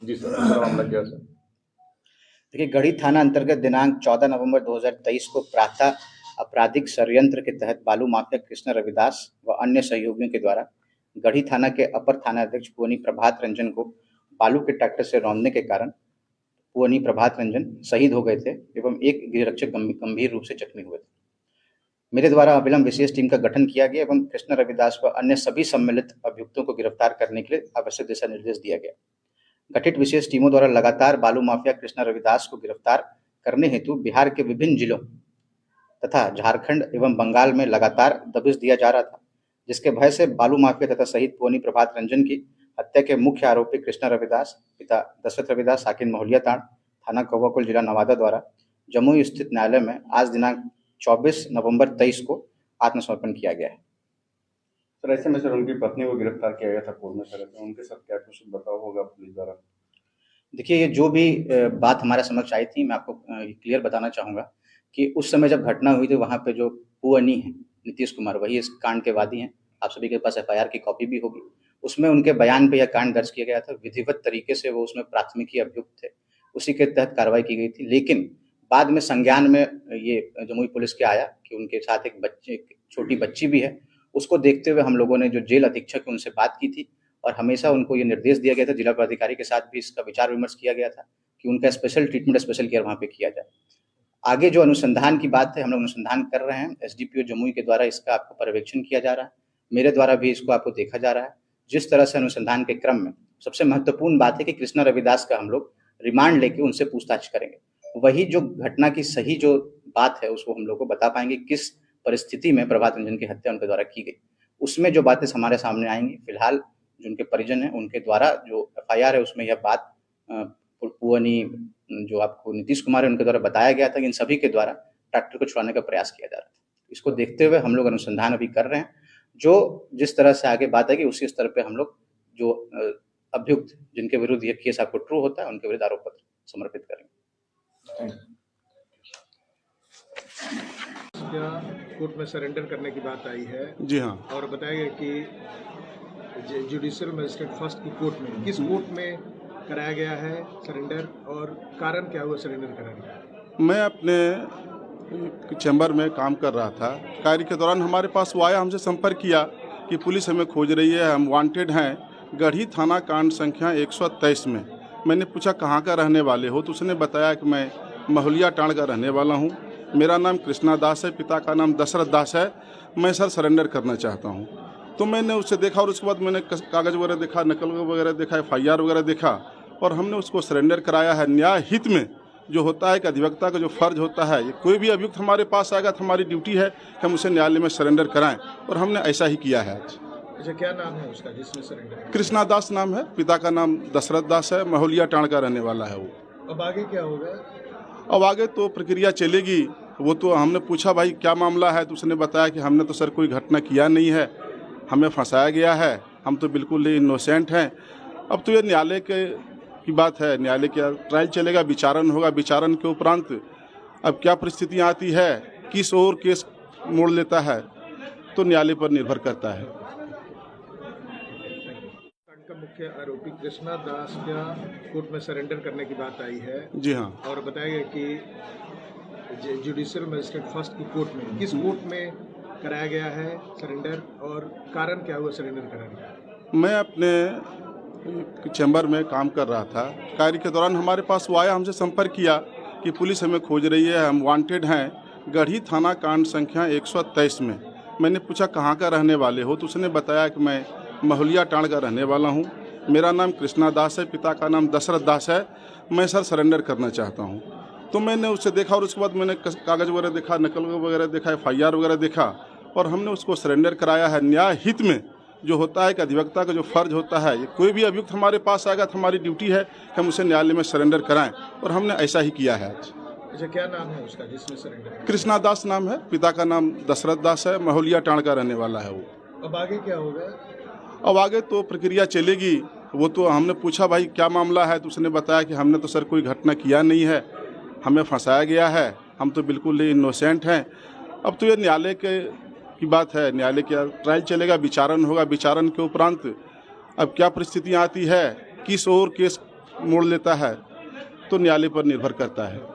जी sir, दूसरा मामला क्या है सर? देखिए, गढ़ी थाना अंतर्गत दिनांक 14 नवंबर 2023 को प्रातः आपराधिक षड्यंत्र के तहत बालू माफिया कृष्ण रविदास व अन्य सहयोगियों के द्वारा गढ़ी थाना के अपर थानाध्यक्ष पुअनी प्रभात रंजन को बालू के ट्रैक्टर से रौंदने के कारण पुअनी प्रभात रंजन शहीद हो गए थे एवं एक गृहरक्षक गंभीर रूप से जख्मी हुए थे। मेरे द्वारा अविलंब विशेष टीम का गठन किया गया एवं कृष्ण रविदास व अन्य सभी सम्मिलित अभियुक्तों को गिरफ्तार करने के लिए आवश्यक दिशा निर्देश दिया गया। गठित विशेष टीमों द्वारा लगातार बालू माफिया कृष्ण रविदास को गिरफ्तार करने हेतु बिहार के विभिन्न जिलों तथा झारखंड एवं बंगाल में लगातार दबिश दिया जा रहा था, जिसके भय से बालू माफिया तथा शहीद पुअनी प्रभात रंजन की हत्या के मुख्य आरोपी कृष्ण रविदास पिता दशरथ रविदास साकिन महुलिया ताड़ थाना कौवाकुल जिला नवादा द्वारा जमुई स्थित न्यायालय में आज दिनांक 24 नवंबर 23 को आत्मसमर्पण किया गया है। सर ऐसे में सर उनकी पत्नी को गिरफ्तार किया गया था पूर्व में, सर उनके साथ क्या कुछ बताओ होगा पुलिस द्वारा? देखिए, ये जो भी बात हमारे समक्ष आई थी, मैं आपको क्लियर बताना चाहूँगा कि उस समय जब घटना हुई थी वहाँ पे जो पुअनी है नीतीश कुमार, वही इस कांड के वादी हैं। आप सभी के पास एफआईआर की कॉपी भी होगी। उसमें उनके बयान पे यह कांड दर्ज किया गया था। विधिवत तरीके से वो उसमें प्राथमिकी अभियुक्त थे, उसी के तहत कार्रवाई की गई थी। लेकिन बाद में संज्ञान में ये जमुई पुलिस के आया कि उनके साथ एक छोटी बच्ची भी है। उसको देखते हुए हम लोगों ने जो जेल अधीक्षक है उनसे बात की थी और हमेशा उनको ये निर्देश दिया गया था, जिला पदाधिकारी के साथ भी इसका विचार विमर्श किया गया था कि उनका स्पेशल ट्रीटमेंट, स्पेशल केयर वहाँ पे किया जाए। आगे जो अनुसंधान की बात है, हम लोग अनुसंधान कर रहे हैं। एसडीपीओ जमुई के द्वारा इसका आपको पर्यवेक्षण किया जा रहा है, मेरे द्वारा भी इसको आपको देखा जा रहा है। जिस तरह से अनुसंधान के क्रम में सबसे महत्वपूर्ण बात है कि कृष्णा रविदास का हम लोग रिमांड लेके उनसे पूछताछ करेंगे। वही जो घटना की सही जो बात है उसको हम लोग को बता पाएंगे, किस परिस्थिति में प्रभात रंजन की हत्या उनके द्वारा की गई। उसमें जो बातें हमारे सामने आएंगी, फिलहाल जो उनके परिजन हैं उनके द्वारा जो एफआईआर है उसमें यह बात पुअनी जो आपको नीतीश कुमार है उनके द्वारा बताया गया था कि इन सभी के द्वारा ट्रैक्टर को छुड़ाने का प्रयास किया जा रहा था। इसको देखते हुए हम लोग अनुसंधान अभी कर रहे हैं। जो जिस तरह से आगे बात आएगी उसी स्तर पे हम लोग जो अभियुक्त जिनके विरुद्ध ये केस आपको ट्रू होता है उनके विरुद्ध आरोप पत्र समर्पित करेंगे। क्या कोर्ट में सरेंडर करने की बात आई है? जी हाँ। और बताया गया कि जुडिशियल मजिस्ट्रेट फर्स्ट की कोर्ट में, किस कोर्ट में कराया गया है सरेंडर और कारण क्या हुआ सरेंडर कराने? मैं अपने चैम्बर में काम कर रहा था। कार्य के दौरान हमारे पास वो आया, हमसे संपर्क किया कि पुलिस हमें खोज रही है, हम वांटेड हैं गढ़ी थाना कांड संख्या 123 में। मैंने पूछा कहाँ का रहने वाले हो, तो उसने बताया कि मैं महुलिया टाण का रहने वाला हूँ, मेरा नाम कृष्णा दास है, पिता का नाम दशरथ दास है, मैं सर सरेंडर करना चाहता हूँ। तो मैंने उससे देखा और उसके बाद मैंने कागज़ वगैरह देखा, नकल वगैरह देखा, एफआईआर वगैरह देखा और हमने उसको सरेंडर कराया है। न्याय हित में जो होता है कि अधिवक्ता का जो फर्ज होता है, कोई भी अभियुक्त हमारे पास आएगा तो हमारी ड्यूटी है कि हम उसे न्यायालय में सरेंडर कराएं और हमने ऐसा ही किया है आज। अच्छा, क्या नाम है उसका जिसमें सरेंडर? कृष्णा दास नाम है, पिता का नाम दशरथ दास है, महुलिया टाण का रहने वाला है वो। अब आगे क्या होगा? अब आगे तो प्रक्रिया चलेगी। वो तो हमने पूछा भाई क्या मामला है, तो उसने बताया कि हमने तो सर कोई घटना किया नहीं है, हमें फंसाया गया है, हम तो बिल्कुल इनोसेंट हैं। अब तो ये न्यायालय की बात है, न्यायालय का ट्रायल चलेगा, विचारण होगा, विचारण के उपरांत अब क्या परिस्थितियाँ आती है, किस ओर केस मोड़ लेता है, तो न्यायालय पर निर्भर करता है। का मुख्य आरोपी कृष्णा दास का कोर्ट में सरेंडर करने की बात आई है। जी हाँ। और बताया गया कि जुडिशियल मजिस्ट्रेट फर्स्ट की कोर्ट में, किस कोर्ट में कराया गया है सरेंडर और कारण क्या हुआ सरेंडर कराने? मैं अपने चैम्बर में काम कर रहा था। कार्य के दौरान हमारे पास वो आया, हमसे संपर्क किया कि पुलिस हमें खोज रही है, हम वांटेड हैं गढ़ी थाना कांड संख्या 123 में। मैंने पूछा कहाँ का रहने वाले हो, तो उसने बताया कि मैं महुलिया टाण का रहने वाला हूँ, मेरा नाम कृष्णा दास है, पिता का नाम दशरथ दास है, मैं सर सरेंडर करना चाहता हूँ। तो मैंने उससे देखा और उसके बाद मैंने कागज़ वगैरह देखा, नकल वगैरह देखा, एफआईआर वगैरह देखा और हमने उसको सरेंडर कराया है। न्याय हित में जो होता है कि अधिवक्ता का जो फर्ज होता है, कोई भी अभियुक्त हमारे पास आएगा तो हमारी ड्यूटी है कि हम उसे न्यायालय में सरेंडर कराएं और हमने ऐसा ही किया है आज। अच्छा, क्या नाम है उसका जिसमें सरेंडर? कृष्णा दास नाम है, पिता का नाम दशरथ दास है, महुलिया टाण का रहने वाला है वो। अब आगे क्या होगा? अब आगे तो प्रक्रिया चलेगी। वो तो हमने पूछा भाई क्या मामला है, तो उसने बताया कि हमने तो सर कोई घटना किया नहीं है, हमें फंसाया गया है, हम तो बिल्कुल इनोसेंट हैं। अब तो ये न्यायालय की बात है, न्यायालय का ट्रायल चलेगा, विचारण होगा, विचारण के उपरांत अब क्या परिस्थितियाँ आती है, किस ओर केस मोड़ लेता है तो न्यायालय पर निर्भर करता है।